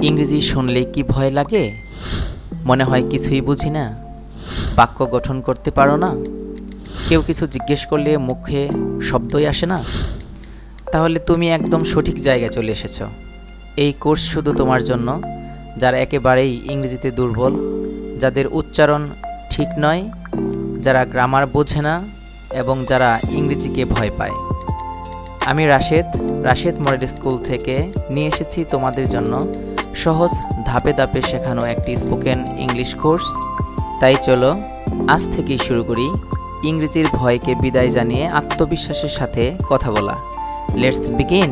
ইংরেজি শুনলে কি ভয় লাগে? মনে হয় কিছুই বুঝি না, বাক্য গঠন করতে পারো না, কেউ কিছু জিজ্ঞেস করলে মুখে শব্দই আসে না। তাহলে তুমি একদম সঠিক জায়গায় চলে এসেছো। এই কোর্স শুধু তোমার জন্য, যারা একেবারেই ইংরেজিতে দুর্বল, যাদের উচ্চারণ ঠিক নয়, যারা গ্রামার বোঝে না এবং যারা ইংরেজিকে ভয় পায়। আমি রাশেদ মডেল স্কুল থেকে নিয়ে এসেছি তোমাদের জন্য সহজ ধাপে ধাপে শেখানো একটি স্পোকেন ইংলিশ কোর্স। তাই চলো আজ থেকেই শুরু করি ইংরেজির ভয়কে বিদায় জানিয়ে আত্মবিশ্বাসের সাথে কথা বলা। Let's begin.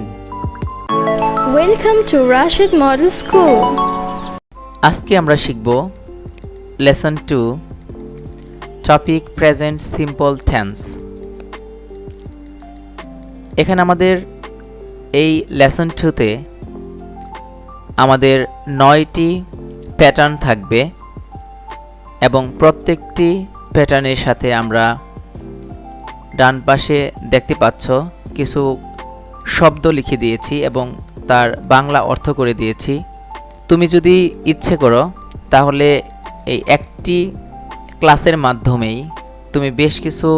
Welcome to Rashid Model School. আজকে আমরা শিখব lesson 2, topic present simple tense. এখানে আমাদের এই লেসন 2তে আমাদের 9টি প্যাটার্ন থাকবে এবং প্রত্যেকটি প্যাটার্নের সাথে আমরা ডান পাশে দেখতে পাচ্ছ কিছু শব্দ লিখে দিয়েছি এবং তার বাংলা অর্থ করে দিয়েছি। তুমি যদি ইচ্ছে করো তাহলে এই একটি ক্লাসের মাধ্যমেই তুমি বেশ কিছু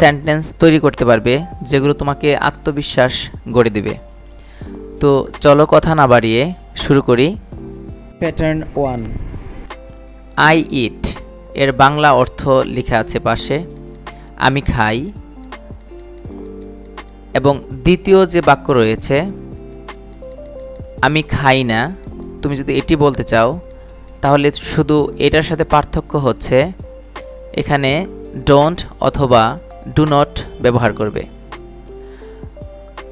সেন্টেন্স তৈরি করতে পারবে, যেগুলো তোমাকে আত্মবিশ্বাস গড়ে দেবে। তো চলো কথা না বাড়িয়ে শুরু করি। প্যাটার্ন 1, আই ইট এর বাংলা অর্থ লেখা আছে পাশে, আমি খাই। এবং দ্বিতীয় যে বাক্য রয়েছে আমি খাই না, তুমি যদি এটি বলতে চাও তাহলে শুধু এটার সাথে পার্থক্য হচ্ছে এখানে ডোন্ট অথবা ডু নট ব্যবহার করবে।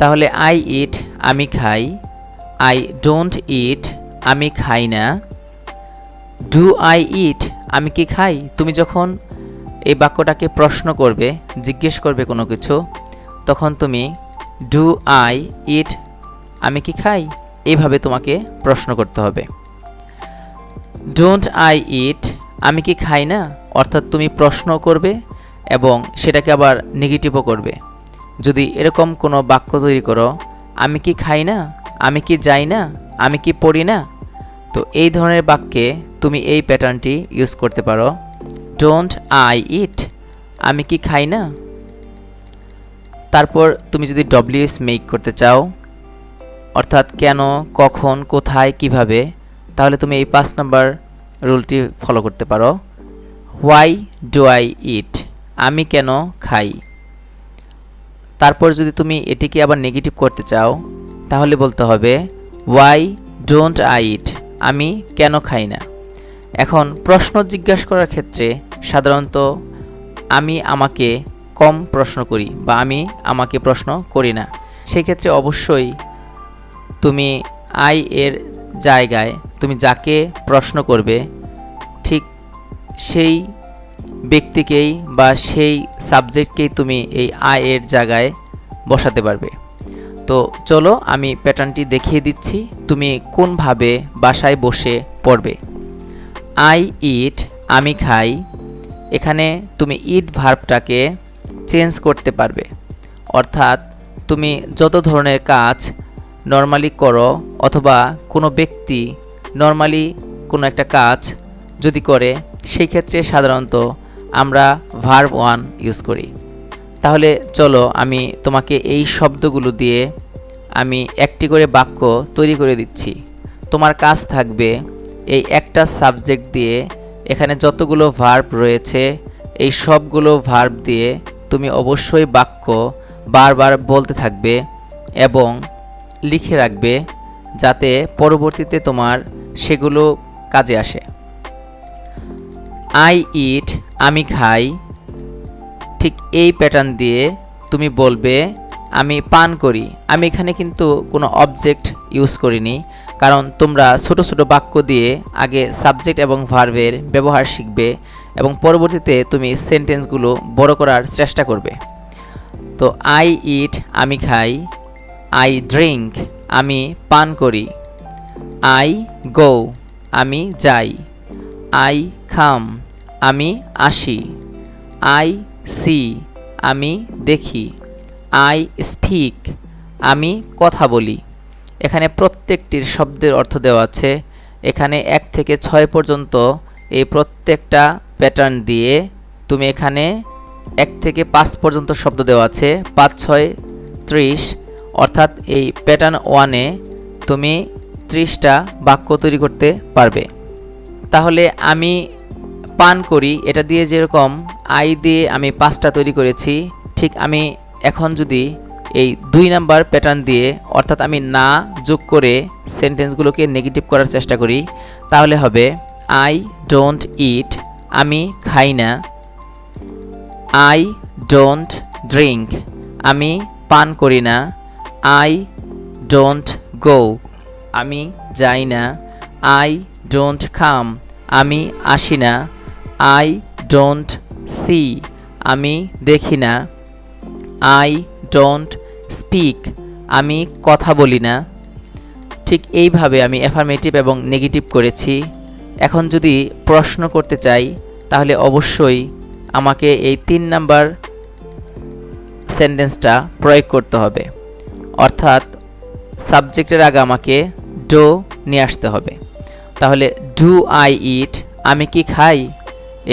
তাহলে আই ইট আমি খাই, আই ডোন্ট ইট আমি খাই না, ডু আই ইট আমি কি খাই। তুমি যখন এই বাক্যটাকে প্রশ্ন করবে, জিজ্ঞেস করবে কোনো কিছু, তখন তুমি ডু আই ইট আমি কি খাই এইভাবে তোমাকে প্রশ্ন করতে হবে। ডোন্ট আই ইট আমি কি খাই না, অর্থাৎ তুমি প্রশ্ন করবে এবং সেটাকে আবার নেগেটিভও করবে। যদি এরকম কোনো বাক্য তৈরি করো, আমি কি খাই না, আমি কি যাই না, আমি কি পড়ি না, তো এই ধরনের বাক্যে তুমি এই প্যাটার্নটি ইউজ করতে পারো। ডোন্ট আই ইট আমি কি খাই না। তারপর তুমি যদি ডব্লিউএস মেক করতে চাও, অর্থাৎ কেন, কখন, কোথায়, কিভাবে, তাহলে তুমি এই 5 নম্বর রুলটি ফলো করতে পারো। হোয়াই ডু আই ইট আমি কেন খাই। তারপর যদি তুমি এটিকে আবার নেগেটিভ করতে চাও তাহলে বলতে হবে হোয়াই ডোন্ট আই ইট আমি কেন খাই না। এখন প্রশ্ন জিজ্ঞাসা করার ক্ষেত্রে সাধারণত আমি আমাকে কম প্রশ্ন করি বা আমি আমাকে প্রশ্ন করি না। সেই ক্ষেত্রে অবশ্যই তুমি আই এর জায়গায় তুমি যাকে প্রশ্ন করবে ঠিক সেই ব্যক্তিকেই বা সেই সাবজেক্টকেই তুমি এই আই এর জায়গায় বসাতে পারবে। তো চলো আমি প্যাটার্নটি দেখিয়ে দিচ্ছি, তুমি কোনভাবে বাসায় বসে পড়বে। আই ইট আমি খাই, এখানে তুমি ইট ভার্বটাকে চেঞ্জ করতে পারবে, অর্থাৎ তুমি যত ধরনের কাজ নর্মালি করো অথবা কোনো ব্যক্তি নর্মালি কোনো একটা কাজ যদি করে, সেই ক্ষেত্রে সাধারণত আমরা ভার্ব 1 ইউজ করি। তাহলে চলো আমি তোমাকে এই শব্দগুলো দিয়ে আমি একটি করে বাক্য তৈরি করে দিচ্ছি। তোমার কাজ থাকবে এই একটা সাবজেক্ট দিয়ে এখানে যতগুলো ভার্ব রয়েছে এই সবগুলো ভার্ব দিয়ে তুমি অবশ্যই বাক্য বারবার বলতে থাকবে এবং লিখে রাখবে, যাতে পরবর্তীতে তোমার সেগুলো কাজে আসে। আই ইট আমি খাই, ঠিক এই প্যাটার্ন দিয়ে তুমি বলবে আমি পান করি। আমি এখানে কিন্তু কোনো অবজেক্ট ইউজ করিনি, কারণ তোমরা ছোট ছোট বাক্য দিয়ে আগে সাবজেক্ট এবং ভার্বের ব্যবহার শিখবে এবং পরবর্তীতে তুমি সেন্টেন্সগুলো বড় করার চেষ্টা করবে। তো আই ইট আমি খাই, আই ড্রিঙ্ক আমি পান করি, আই গো আমি যাই, আই কাম আমি আসি, আই সি আমি দেখি, আই স্পিক আমি কথা বলি। এখানে প্রত্যেকটির শব্দের অর্থ দেওয়া আছে। এখানে 1 থেকে 6 পর্যন্ত এই প্রত্যেকটা প্যাটার্ন দিয়ে তুমি এখানে 1 থেকে 5 পর্যন্ত শব্দ দেওয়া আছে। 5 6 30, অর্থাৎ এই প্যাটার্ন 1-এ তুমি 30টা বাক্য তৈরি করতে পারবে। তাহলে আমি পান করি, এটা দিয়ে যেরকম আই দিয়ে আমি 5টা তৈরি করেছি, ঠিক আমি এখন যদি এই 2 নাম্বার প্যাটার্ন দিয়ে, অর্থাৎ আমি না যোগ করে সেন্টেন্সগুলোকে নেগেটিভ করার চেষ্টা করি, তাহলে হবে আই ডোন্ট ইট, আমি খাই না। আই ডোন্ট ড্রিঙ্ক, আমি পান করি না। আই ডোন্ট গো, আমি যাই না। আই ডোন্ট কাম, আমি আসি না। আই ডোন্ট সি, আমি দেখি না। আই ডোন্ট স্পিক, আমি কথা বলি না। ঠিক এইভাবে আমি অ্যাফার্মেটিভ এবং নেগেটিভ করেছি। এখন যদি প্রশ্ন করতে চাই তাহলে অবশ্যই আমাকে এই 3 নাম্বার সেন্টেন্সটা প্রয়োগ করতে হবে, অর্থাৎ সাবজেক্টের আগে আমাকে ডো নিয়ে আসতে হবে। তাহলে ডু আই ইট, আমি কি খাই?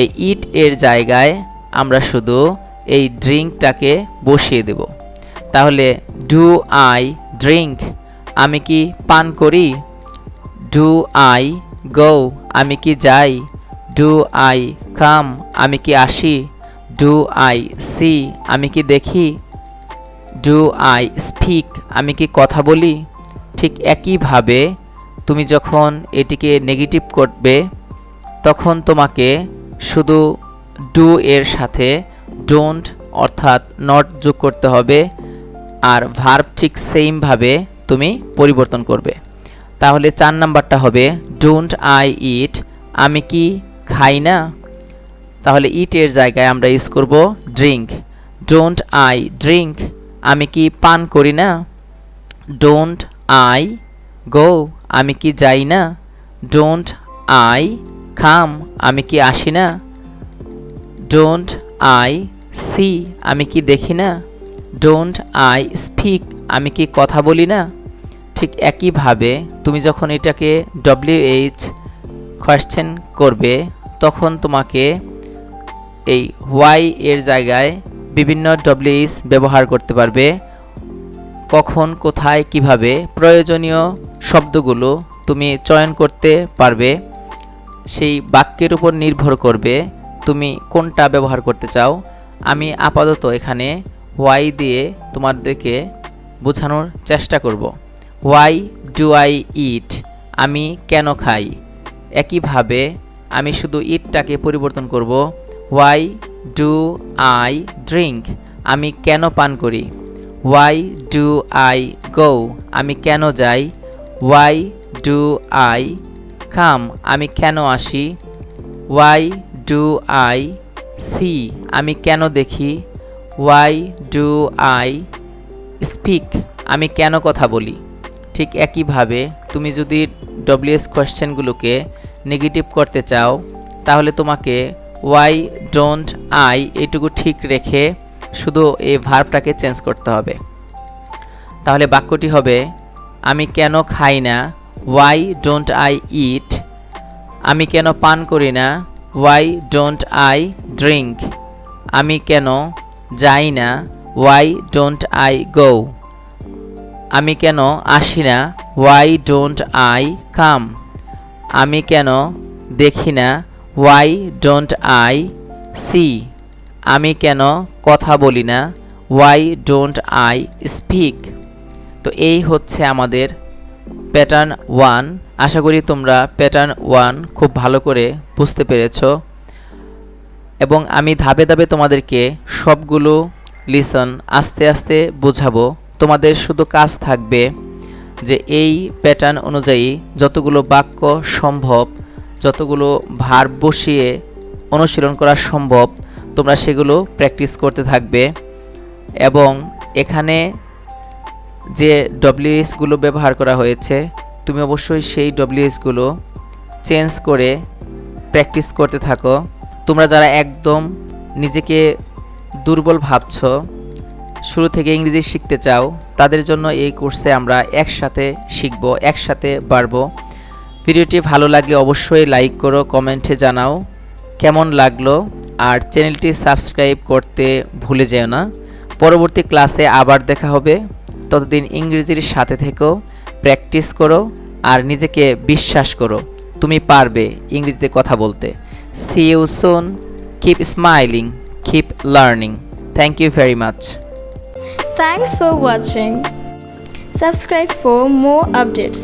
এই ইট এর জায়গায় আমরা শুধু এই ড্রিঙ্কটাকে বসিয়ে দেব। তাহলে ডু আই ড্রিঙ্ক, আমি কি পান করি? ডু আই গো, আমি কি যাই? ডু আই কাম, আমি কি আসি? ডু আই সি, আমি কি দেখি? ডু আই স্পিক, আমি কি কথা বলি? ঠিক একইভাবে তুমি যখন এটিকে নেগেটিভ করবে তখন তোমাকে শুধু ডু এর সাথে ডোন্ট অর্থাৎ নট যোগ করতে হবে, আর ভার্ব ঠিক সেমভাবে তুমি পরিবর্তন করবে। তাহলে 4 নাম্বারটা হবে ডোন্ট আই ইট, আমি কি খাই না? তাহলে ইট এর জায়গায় আমরা ইউজ করব ড্রিঙ্ক। ডোন্ট আই ড্রিঙ্ক, আমি কি পান করি না? ডোন্ট আই গো, আমি কি যাই না? ডোন্ট আই কাম, আমি কি আসি না? ডোন্ট আই সি, আমি কি দেখি না? ডোন্ট আই স্পিক, আমি কি কথা বলি না? ঠিক একইভাবে তুমি যখন এটাকে WH কোয়েশ্চেন করবে তখন তোমাকে এই হোয়াই এর জায়গায় বিভিন্ন WH ব্যবহার করতে পারবে। কখন, কোথায়, কিভাবে প্রয়োজনীয় শব্দগুলো তুমি চয়ন করতে পারবে। সেই বাক্যের উপর নির্ভর করবে তুমি কোনটা ব্যবহার করতে চাও। আমি আপাতত এখানে হোয়াই দিয়ে তোমাদেরকে বোঝানোর চেষ্টা করব। হোয়াই ডু আই ইট, আমি কেন খাই। একইভাবে আমি শুধু ইটটাকে পরিবর্তন করব। হোয়াই ডু আই ড্রিঙ্ক, আমি কেন পান করি। হোয়াই ডু আই গো, আমি কেন যাই। হোয়াই ডু আই কাম, আমি কেন আসি। হোয়াই ডু আই সি, আমি কেন দেখি। হোয়াই ডু আই স্পিক, আমি কেন কথা বলি। ঠিক একইভাবে তুমি যদি WH কোয়েশ্চেনগুলোকে নেগেটিভ করতে চাও তাহলে তোমাকে ওয়াই ডোন্ট আই এইটুকু ঠিক রেখে শুধু এই ভার্বটাকে চেঞ্জ করতে হবে। তাহলে বাক্যটি হবে আমি কেন খাই না, ওয়াই ডোন্ট আই ইট। আমি কেন পান করি না, ওয়াই ডোন্ট আই ড্রিঙ্ক। আমি কেন যাই না, ওয়াই ডোন্ট আই গো। আমি কেন আসি না, ওয়াই ডোন্ট আই কাম। আমি কেন দেখি না, ওয়াই ডোন্ট আই সি। আমি কেন কথা বলি না, ওয়াই ডোন্ট আই স্পিক। তো এই হচ্ছে আমাদের প্যাটার্ন 1। আশা করি তোমরা প্যাটার্ন 1 খুব ভালো করে বুঝতে পেরেছো এবং আমি ধাপে ধাপে তোমাদেরকে সবগুলো লিসন আস্তে আস্তে বোঝাবো। তোমাদের শুধু কাজ থাকবে যে এই প্যাটার্ন অনুযায়ী যতগুলো বাক্য সম্ভব, যতগুলো ভার্ব বসিয়ে অনুশীলন করা সম্ভব তোমরা সেগুলো প্র্যাকটিস করতে থাকবে এবং এখানে যে ডব্লিউএসগুলো ব্যবহার করা হয়েছে তুমি অবশ্যই সেই ডব্লিউএসগুলো চেঞ্জ করে প্র্যাকটিস করতে থাকো। তোমরা যারা একদম নিজেকে দুর্বল ভাবছো শুরু থেকে ইংরেজি শিখতে চাও তাদের জন্য এই কোর্সে আমরা একসাথে শিখব, একসাথে বাড়ব। ভিডিওটি ভালো লাগলে অবশ্যই লাইক করো, কমেন্টে জানাও কেমন লাগলো, আর চ্যানেলটি সাবস্ক্রাইব করতে ভুলে যেও না। পরবর্তী ক্লাসে আবার দেখা হবে, ততদিন ইংরেজির সাথে থেকো, প্র্যাকটিস করো আর নিজেকে বিশ্বাস করো তুমি পারবে ইংরেজিতে কথা বলতে। See you soon. Keep smiling, keep learning. Thank you very much. Thanks for watching. Subscribe for more updates.